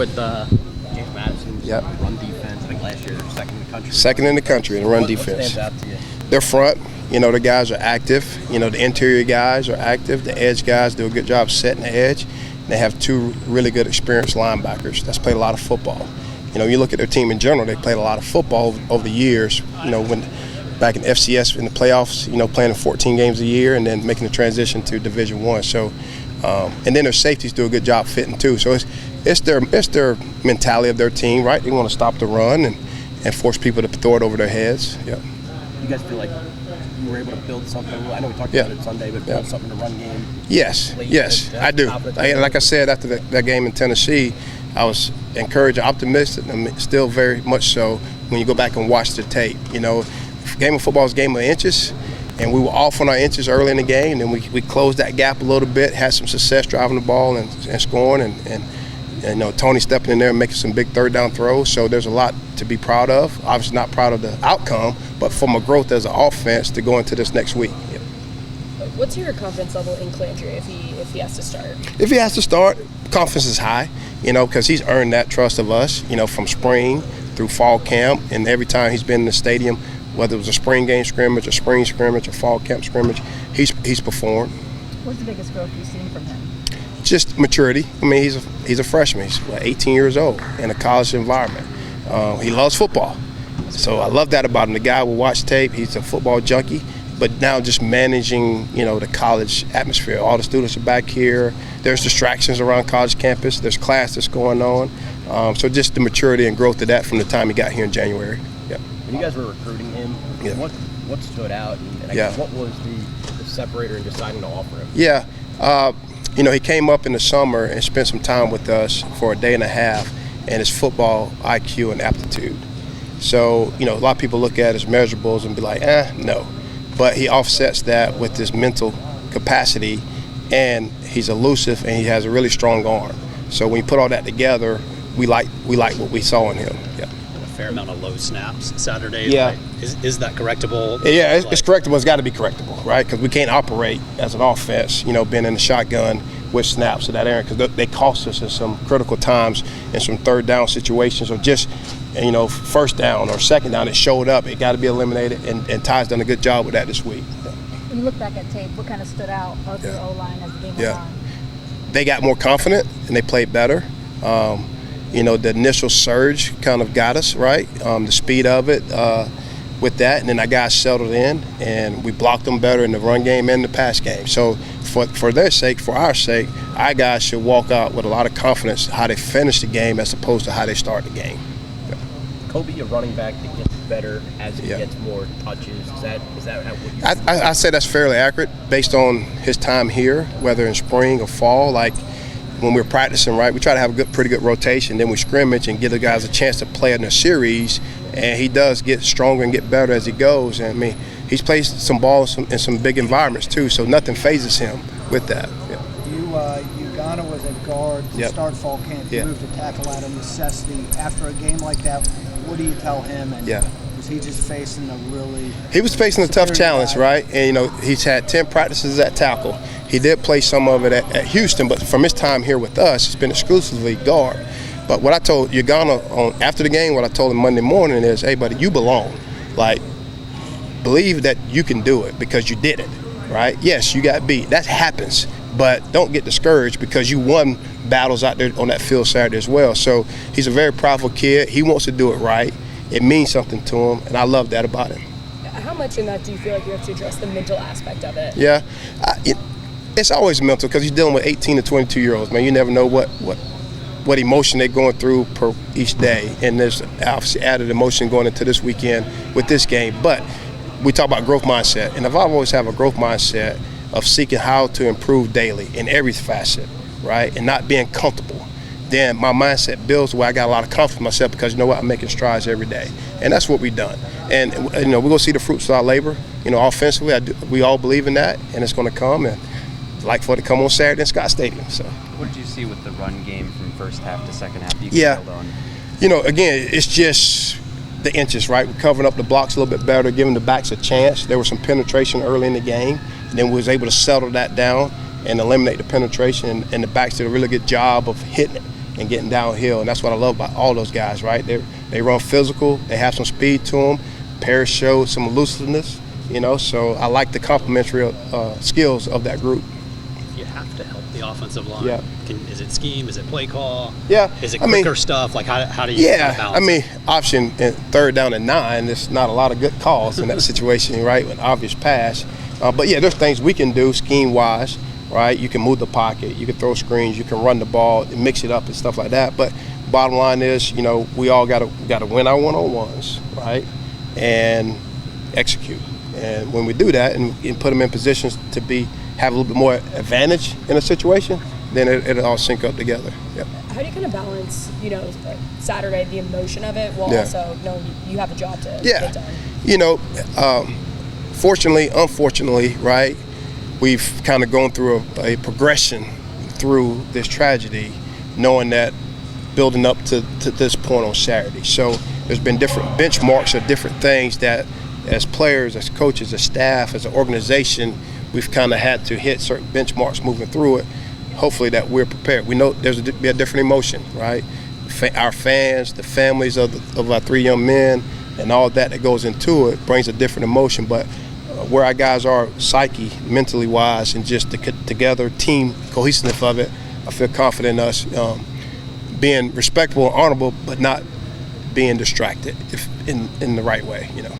With James Madison's run defense, I think last year second in the country. Second in the country in run defense. What stands out to you? Their front, the guys are active. The interior guys are active. The edge guys do a good job setting the edge. They have two really good experienced linebackers that's played a lot of football. You look at their team in general, they played a lot of football over the years, when back in FCS in the playoffs, playing in 14 games a year and then making the transition to Division I. So, and then their safeties do a good job fitting too. So it's their mentality of their team, right? They want to stop the run and force people to throw it over their heads. Yeah. You guys feel like you were able to build something? I know we talked about it Sunday, but build something in the run game. Yes, I do. Like I said after that game in Tennessee, I was encouraged, optimistic, and still very much so when you go back and watch the tape. Game of football is a game of inches, and we were off on our inches early in the game, and we closed that gap a little bit, had some success driving the ball and scoring, and Tony stepping in there and making some big third down throws. So there's a lot to be proud of. Obviously not proud of the outcome, but from a growth as an offense to go into this next week. What's your confidence level in Colandrea if he has to start? If he has to start, confidence is high, because he's earned that trust of us, from spring through fall camp, and every time he's been in the stadium, whether it was a spring game scrimmage, a spring scrimmage, a fall camp scrimmage, he's performed. What's the biggest growth you've seen from him? Just maturity. He's a freshman. He's 18 years old in a college environment. He loves football, so I love that about him. The guy will watch tape. He's a football junkie, but now just managing, the college atmosphere. All the students are back here. There's distractions around college campus. There's class that's going on. So just the maturity and growth of that from the time he got here in January. Yeah. When you guys were recruiting him, what stood out, and I guess what was the separator in deciding to offer him? Yeah. He came up in the summer and spent some time with us for a day and a half, and his football IQ and aptitude. So, a lot of people look at his measurables and be like, no. But he offsets that with his mental capacity, and he's elusive, and he has a really strong arm. So when you put all that together, we like what we saw in him. Yeah. A fair amount of low snaps Saturday. Yeah. Right? Is that correctable? Yeah, it's correctable. It's got to be correctable, right? Because we can't operate as an offense, being in the shotgun with snaps of that area, because they cost us in some critical times in some third down situations, or just, first down or second down. It showed up. It got to be eliminated, and Ty's done a good job with that this week. Yeah. When you look back at tape, what kind of stood out of your O-line as the game went on? They got more confident and they played better. The initial surge kind of got us, right? The speed of it with that, and then our guys settled in, and we blocked them better in the run game and the pass game. So for their sake, for our sake, our guys should walk out with a lot of confidence how they finish the game as opposed to how they start the game. Yeah. Kobe, a running back that gets better as he gets more touches. Is that what you see? I say that's fairly accurate based on his time here, whether in spring or fall. Like when we're practicing, right, we try to have a pretty good rotation. Then we scrimmage and give the guys a chance to play in a series, and he does get stronger and get better as he goes. And he's played some ball in some big environments too, so nothing phases him with that. Yeah. Uganda was at guard to start fall camp. You moved to tackle out of necessity. After a game like that, what do you tell him? And was he just facing He was facing a tough challenge, right? And he's had 10 practices at tackle. He did play some of it at Houston, but from his time here with us, it's been exclusively guard. But what I told Uganda after the game, what I told him Monday morning is, hey, buddy, you belong. Like, believe that you can do it because you did it, right? Yes, you got beat. That happens. But don't get discouraged because you won battles out there on that field Saturday as well. So he's a very prideful kid. He wants to do it right. It means something to him, and I love that about him. How much in that do you feel like you have to address the mental aspect of it? Yeah, it's always mental because you're dealing with 18 to 22-year-olds, man. You never know what emotion they're going through per each day, and there's obviously added emotion going into this weekend with this game. But we talk about growth mindset, and if I always have a growth mindset of seeking how to improve daily in every facet, right, and not being comfortable, then my mindset builds where I got a lot of confidence in myself because, I'm making strides every day. And that's what we've done. And, we're going to see the fruits of our labor. Offensively, we all believe in that, and it's going to come. And I'd like for it to come on Saturday in Scott Stadium. So. What did you see with the run game from first half to second half? Again, it's just the inches, right? We're covering up the blocks a little bit better, giving the backs a chance. There was some penetration early in the game, and then we was able to settle that down and eliminate the penetration, and the backs did a really good job of hitting it. and getting downhill, and that's what I love about all those guys, right? They run physical, they have some speed to them. Parrish showed some elusiveness, so I like the complementary skills of that group. You have to help the offensive line. Yeah. Is it scheme? Is it play call? Yeah. Is it quicker stuff? Like how do you balance it? Option in 3rd down and 9, there's not a lot of good calls in that situation, right? With obvious pass. But yeah, there's things we can do scheme-wise, right? You can move the pocket, you can throw screens, you can run the ball, and mix it up and stuff like that. But bottom line is, we all got to win our one-on-ones, right? And execute. And when we do that and put them in positions to have a little bit more advantage in a situation, then it'll all sync up together. Yep. How do you kind of balance, Saturday, the emotion of it, while also knowing you have a job to get done? Fortunately, unfortunately, right, we've kind of gone through a progression through this tragedy, knowing that building up to this point on Saturday. So there's been different benchmarks of different things that as players, as coaches, as staff, as an organization, we've kind of had to hit certain benchmarks moving through it. Hopefully that we're prepared. We know there's be a different emotion, right? Our fans, the families of our 3 young men, and all that goes into it brings a different emotion. But where our guys are psyche, mentally wise, and just the together team cohesiveness of it, I feel confident in us being respectful and honorable, but not being distracted in the right way,